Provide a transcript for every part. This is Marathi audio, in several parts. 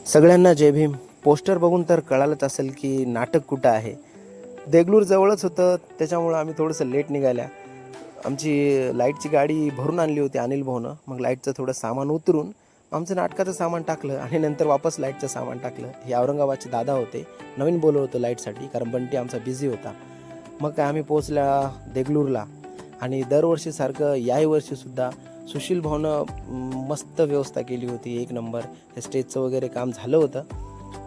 सगळ्यांना जय भीम. पोस्टर बघून तर कळालंच असेल की नाटक कुठं आहे. देगलूर जवळच होतं, त्याच्यामुळं आम्ही थोडंसं लेट निघाल्या. आमची लाईटची गाडी भरून आणली होती अनिल भाऊनं. मग लाईटचं थोडं सामान उतरून आमचं नाटकाचं सामान टाकलं आणि नंतर वापस लाईटचं सामान टाकलं. हे औरंगाबादचे दादा होते, नवीन बोलवलं होतं लाईटसाठी, कारण बंटी आमचा बिझी होता. मग काय आम्ही पोचल्या देगलूरला. आणि दरवर्षीसारखं याही वर्षीसुद्धा सुशील भाऊनं मस्त व्यवस्था केली होती, एक नंबर. हे स्टेजचं वगैरे काम झालं होतं.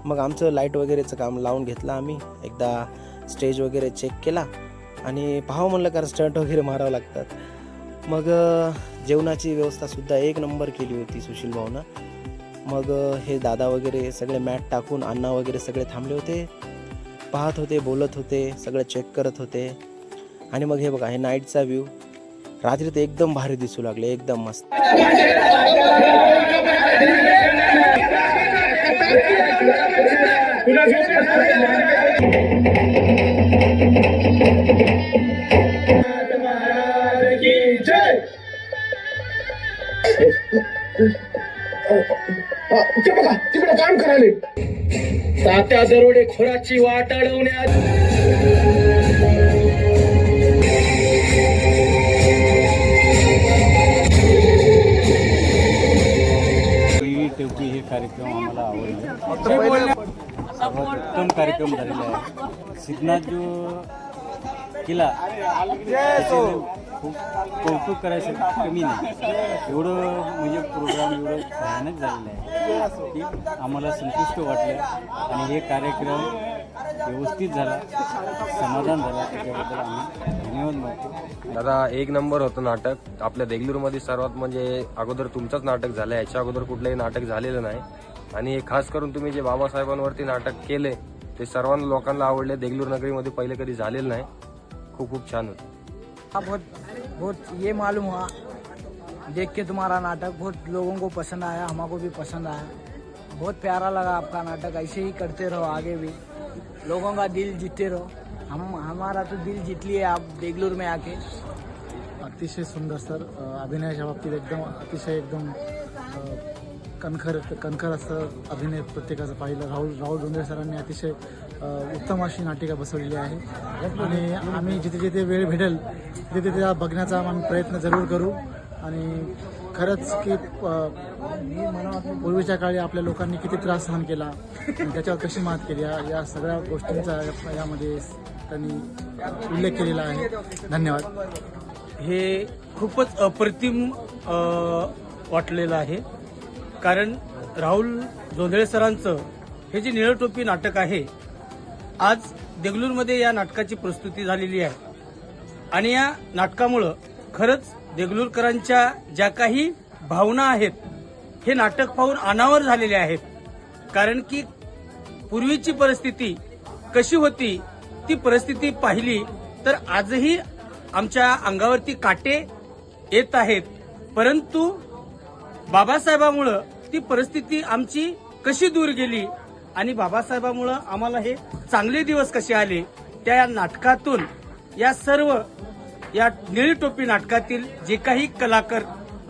मग आमचं लाईट वगैरेचं काम लावून घेतलं आम्ही. एकदा स्टेज वगैरे चेक केला आणि पाहावं म्हणलं, कारण स्टंट वगैरे मारावं लागतात. मग जेवणाची व्यवस्थासुद्धा एक नंबर केली होती सुशील भाऊनं. मग हे दादा वगैरे सगळे मॅट टाकून, अण्णा वगैरे सगळे थांबले होते, पाहत होते, बोलत होते, सगळं चेक करत होते. आणि मग हे बघा, हे नाईटचा व्ह्यू रात्री तर एकदम भारी दिसू लागले, एकदम मस्त. तिकडे काम करायले तात्या दरोडे खोराची वाट अडवण्यात टेवकी हे कार्यक्रम आम्हाला आवडले. उत्तम कार्यक्रम झालेला आहे. सिद्धनाथ जो केला खूप कौतुक करायचं कमी नाही. एवढं म्हणजे प्रोग्राम एवढं भयानक झालेलं आहे की आम्हाला संतुष्ट वाटलं. आणि हे कार्यक्रम व्यवस्थित झाला, समाधान झाला, त्याच्याबद्दल आम्ही धन्यवाद मानतो. दादा, एक नंबर होतं नाटक. आपल्या देगलूरमध्ये सर्वात म्हणजे अगोदर तुमचंच नाटक झालं, याच्या अगोदर कुठलंही नाटक झालेलं नाही. आणि खास करून तुम्ही जे बाबासाहेबांवरती नाटक केले ते सर्वांना लोकांना आवडले. देगलूर नगरीमध्ये पहिले कधी झालेलं नाही. खूप खूप छान होतं. बहुत ये मालूम हुआ देख के तुम्हारा नाटक, बहुत लोगों को पसंद आया, हमको भी पसंद आया. बहुत प्यारा लगा आपका नाटक. ऐसे ही करते रहो, आगे भी लोगों का दिल जीतते रहो. हमारा तो दिल जीत लिए आप देगलूर में आके. अतिशय सुंदर सर. अभिनयाच्या बाबतीत अतिशय कणखर असं अभिनय प्रत्येकाचं पाहिलं. राहुल जोंधळे सरांनी अतिशय उत्तम अशी नाटिका बसवलेली आहे. आणि आम्ही जिथे जिथे वेळ भेटेल तिथे त्या बघण्याचा आम्ही प्रयत्न जरूर करू. आणि खरंच की पूर्वीच्या काळी आपल्या लोकांनी किती त्रास सहन केला आणि त्याच्यावर कशी मात केली, या सगळ्या गोष्टींचा यामध्ये त्यांनी उल्लेख केलेला आहे. धन्यवाद. हे खूपच अप्रतिम वाटलेलं आहे. कारण राहुल जोंधळे सरांचं हे जे निळं टोपी नाटक आहे, आज देगलूरमध्ये या नाटकाची प्रस्तुती झालेली आहे. आणि या नाटकामुळं खरंच देगलूरकरांच्या ज्या काही भावना आहेत हे नाटक पाहून अनावर झालेले आहेत. कारण की पूर्वीची परिस्थिती कशी होती ती परिस्थिती पाहिली तर आजही आमच्या अंगावरती काटे येत आहेत. परंतु बाबासाहेबामुळं ती परिस्थिती आमची कशी दूर गेली आणि बाबासाहेबामुळं आम्हाला हे चांगले दिवस कसे आले, त्या या नाटकातून या सर्व या निळी टोपी नाटकातील जे काही कलाकार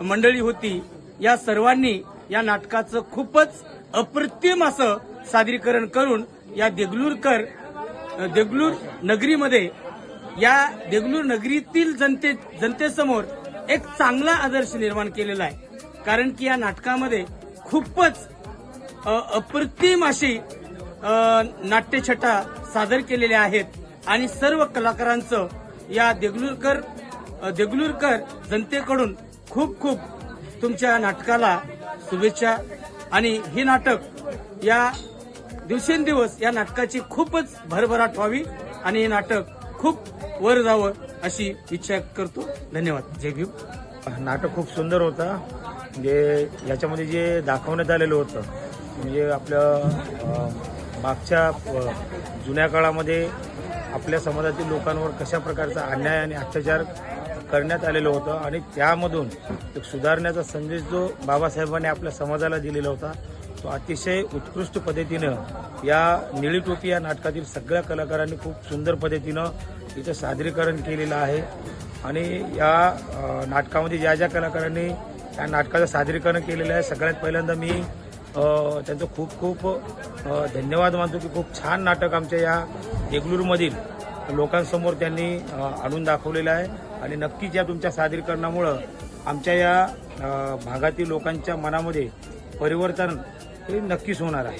मंडळी होती या सर्वांनी या नाटकाचं खूपच अप्रतिम असं सादरीकरण करून या देगलूर नगरीमध्ये, या देगलूर नगरीतील जनतेसमोर एक चांगला आदर्श निर्माण केलेला आहे. कारण की या नाटकामध्ये खूपच अप्रतिम अशी नाट्यछटा सादर केलेल्या आहेत. आणि सर्व कलाकारांचं या देगलूरकर जनतेकडून खूप खूप तुमच्या नाटकाला शुभेच्छा. आणि हे नाटक या दिवसेंदिवस या नाटकाची खूपच भरभराट व्हावी आणि हे नाटक खूप वर जावं अशी इच्छा करतो. धन्यवाद. जय भीम. नाटक खूप सुंदर होता. म्हणजे याच्यामध्ये जे दाखवण्यात आलेलं होतं म्हणजे आपल्या मागच्या जुन्या काळामध्ये आपल्या समाजातील लोकांवर कशा प्रकारचा अन्याय आणि अत्याचार करण्यात आलेलं होतं आणि त्यामधून एक सुधारण्याचा संदेश जो बाबासाहेबांनी आपल्या समाजाला दिलेला होता तो अतिशय उत्कृष्ट पद्धतीनं या निळी टोपी या नाटकातील सगळ्या कलाकारांनी खूप सुंदर पद्धतीनं इथं सादरीकरण केलेलं आहे. आणि या नाटकामध्ये ज्या ज्या कलाकारांनी या नाटकाचं सादरीकरण केलेलं आहे, सगळ्यात पहिल्यांदा मी त्यांचं खूप खूप धन्यवाद मानतो की खूप छान नाटक आमच्या या देगलूरमधील लोकांसमोर त्यांनी आणून दाखवलेलं आहे आणि नक्कीच या तुमच्या सादरीकरणामुळं आमच्या या भागातील लोकांच्या मनामध्ये परिवर्तन हे नक्कीच होणार आहे.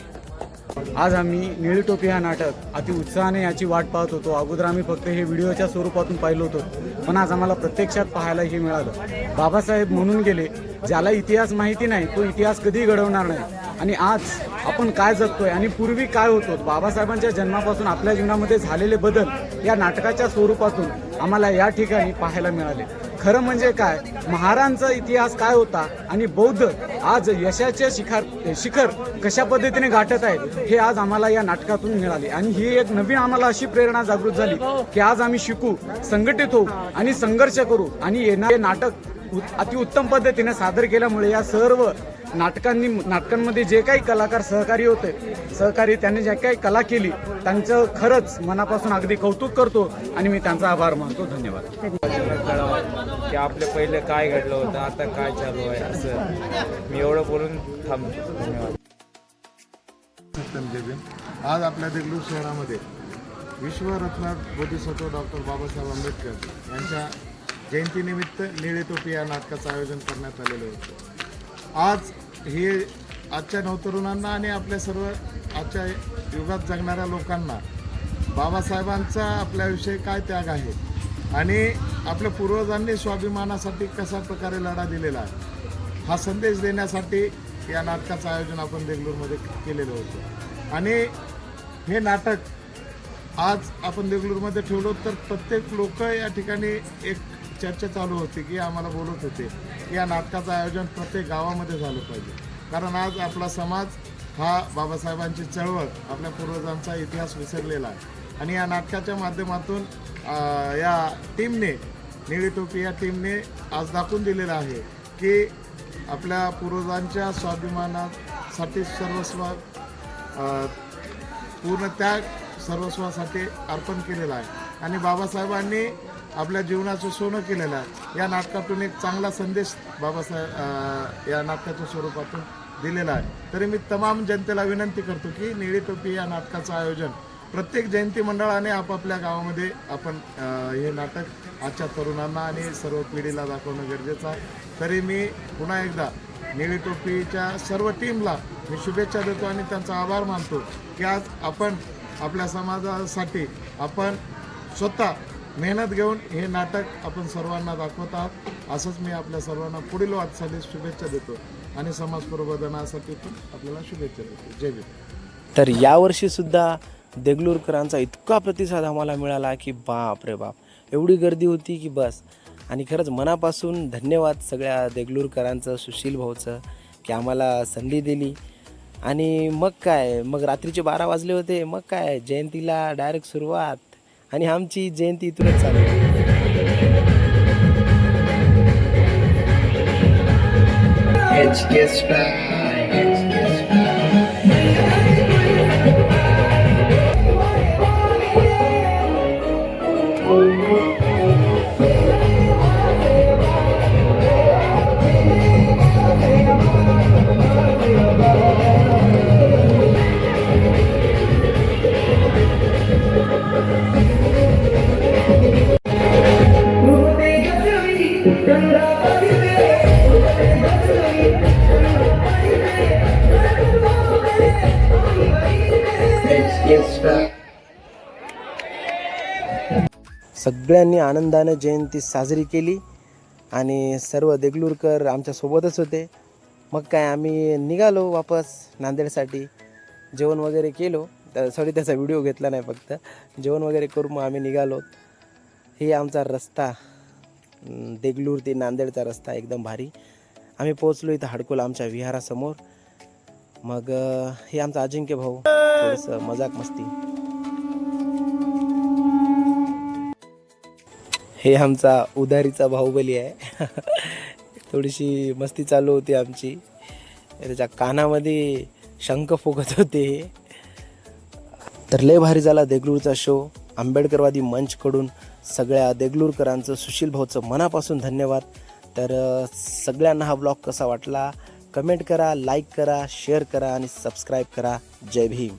आज आम्ही निळी टोपी हा नाटक अति उत्साहाने याची वाट पाहत होतो. अगोदर आम्ही फक्त हे व्हिडिओच्या स्वरूपातून पाहिलं होतं, पण आज आम्हाला प्रत्यक्षात पाहायला हे मिळालं. बाबासाहेब म्हणून गेले, ज्याला इतिहास माहिती नाही तो इतिहास कधी घडवणार नाही. आणि आज आपण काय जगतोय आणि पूर्वी काय होतो, बाबासाहेबांच्या जन्मापासून आपल्या जीवनामध्ये झालेले बदल या नाटकाच्या स्वरूपातून आम्हाला या ठिकाणी पाहायला मिळाले. खरं म्हणजे काय, महाराजांचा इतिहास काय होता आणि बौद्ध आज यशाचे शिखर कशा पद्धतीने गाठत आहेत हे आज आम्हाला या नाटकातून मिळाले. आणि ही एक नवीन आम्हाला अशी प्रेरणा जागृत झाली की आज आम्ही शिकू, संघटित होऊ आणि संघर्ष करू. आणि येणारे नाटक अतिउत्तम पद्धतीने सादर केल्यामुळे या सर्व नाटकांमध्ये जे काही कलाकार सहकारी त्यांनी जे काही कला केली त्यांचं खरंच मनापासून अगदी कौतुक करतो आणि मी त्यांचा आभार मानतो. धन्यवाद. की आपलं पहिलं काय घडलं होतं, आता काय चालू आहे, असं मी एवढं बोलून थांबतो. धन्यवाद. आज आपल्या देगलूर शहरामध्ये विश्वरत्न बोधिसत्व डॉक्टर बाबासाहेब आंबेडकर यांच्या जयंतीनिमित्त निळी टोपी या नाटकाचं आयोजन करण्यात आलेलं होतं. आज हे आजच्या नवतरुणांना आणि आपल्या सर्व आजच्या युगात जगणाऱ्या लोकांना बाबासाहेबांचा आपल्याविषयी काय त्याग आहे आणि आपल्या पूर्वजांनी स्वाभिमानासाठी कशा प्रकारे लढा दिलेला आहे हा संदेश देण्यासाठी या नाटकाचं आयोजन आपण देगलूरमध्ये केलेलं होतं. आणि हे नाटक आज आपण देगलूरमध्ये ठेवलो तर प्रत्येक लोक या ठिकाणी एक चर्चा चालू होती की आम्हाला बोलत होते की या नाटकाचं आयोजन प्रत्येक गावामध्ये झालं पाहिजे. कारण आज आपला समाज हा बाबासाहेबांची चळवळ आपल्या पूर्वजांचा इतिहास विसरलेला आहे. आणि या नाटकाच्या माध्यमातून या टीमने निळी टोपी या टीमने आज दाखवून दिलेलं आहे की आपल्या पूर्वजांच्या स्वाभिमानासाठी सर्वस्व पूर्ण त्याग सर्वस्वासाठी अर्पण केलेला आहे आणि बाबासाहेबांनी आपल्या जीवनाचं सोनं केलेलं आहे. या नाटकातून एक चांगला संदेश बाबासाहेब या नाटकाच्या स्वरूपातून दिलेला आहे. तरी मी तमाम जनतेला विनंती करतो की निळी टोपी या नाटकाचं आयोजन प्रत्येक जयंती मंडळाने आपापल्या गावामध्ये आपण हे नाटक आजच्या तरुणांना आणि सर्व पिढीला दाखवणं गरजेचं आहे. तरी मी पुन्हा एकदा निळी टोपीच्या सर्व टीमला मी शुभेच्छा देतो आणि त्यांचा आभार मानतो की आज आपण आपल्या समाजासाठी आपण स्वतः मेहनत घेऊन हे नाटक आपण सर्वांना दाखवत आहात. असंच मी आपल्या सर्वांना पुढील वाटचालीस शुभेच्छा देतो आणि समाज प्रबोधनासाठी पण आपल्याला शुभेच्छा देतो. जय भीम. तर यावर्षी सुद्धा देगलूरकरांचा इतका प्रतिसाद आम्हाला मिळाला की बाप रे बाप, एवढी गर्दी होती की बस. आणि खरंच मनापासून धन्यवाद सगळ्या देगलूरकरांचं, सुशील भाऊचं की आम्हाला संधी दिली. आणि मग काय, मग रात्रीचे 12 वाजले होते, मग काय जयंतीला डायरेक्ट सुरुवात आणि आमची जयंती इथूनच चालू. सगळ्यांनी आनंदाने जयंती साजरी केली आणि सर्व देगलूरकर आमच्यासोबतच होते. मग काय आम्ही निघालो वापस नांदेडसाठी. जेवण वगैरे केलो, सॉरी त्याचा व्हिडिओ घेतला नाही, फक्त जेवण वगैरे करून मग आम्ही निघालो. हे आमचा रस्ता, देगलूर ते नांदेडचा रस्ता एकदम भारी. आम्ही पोहोचलो इथं हडकोला आमच्या विहारासमोर. मग हे आमचा अजिंक्य भाऊ, थोडंसं मजाक मस्ती. हे आमचा उधारीचा बाहुबली आहे. थोडीशी मस्ती चालू होती आमची. त्याच्या कानामध्ये शंख फुगत होते. तर लय भारी झाला देगलूरचा शो. आंबेडकरवादी मंचकडून सगळ्या देगलूरकरांचं, सुशील भाऊचं मनापासून धन्यवाद. तर सगळ्यांना हा ब्लॉग कसा वाटला कमेंट करा, लाईक करा, शेअर करा आणि सबस्क्राईब करा. जय भीम.